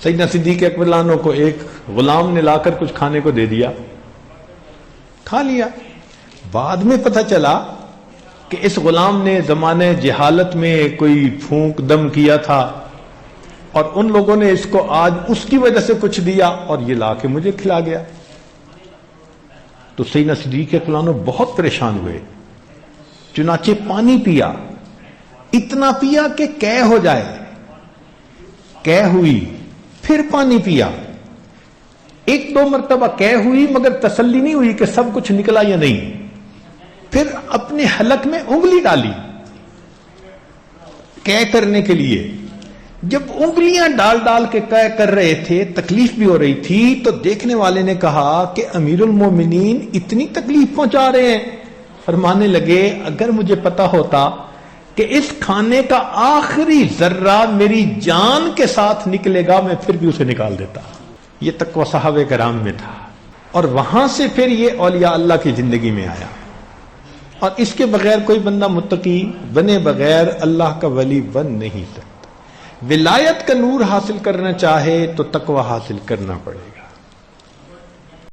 سیدنا صدیق اکبر عنہ کو ایک غلام نے لا کر کچھ کھانے کو دے دیا، کھا لیا۔ بعد میں پتہ چلا کہ اس غلام نے زمانے جہالت میں کوئی پھونک دم کیا تھا اور ان لوگوں نے اس کو آج اس کی وجہ سے کچھ دیا اور یہ لا کے مجھے کھلا گیا۔ تو سیدنا صدیق اکبر عنہ بہت پریشان ہوئے، چنانچہ پانی پیا، اتنا پیا کہ قے ہو جائے، قے ہوئی، پھر پانی پیا، ایک دو مرتبہ قے ہوئی مگر تسلی نہیں ہوئی کہ سب کچھ نکلا یا نہیں، پھر اپنے حلق میں انگلی ڈالی قے کرنے کے لیے۔ جب انگلیاں ڈال ڈال کے قے کر رہے تھے، تکلیف بھی ہو رہی تھی، تو دیکھنے والے نے کہا کہ امیر المومنین اتنی تکلیف پہنچا رہے ہیں۔ فرمانے لگے اگر مجھے پتا ہوتا کہ اس کھانے کا آخری ذرہ میری جان کے ساتھ نکلے گا میں پھر بھی اسے نکال دیتا۔ یہ تقوی صحابہ کرام میں تھا، اور وہاں سے پھر یہ اولیاء اللہ کی زندگی میں آیا۔ اور اس کے بغیر کوئی بندہ متقی بنے بغیر اللہ کا ولی بن نہیں سکتا۔ ولایت کا نور حاصل کرنا چاہے تو تقوی حاصل کرنا پڑے گا۔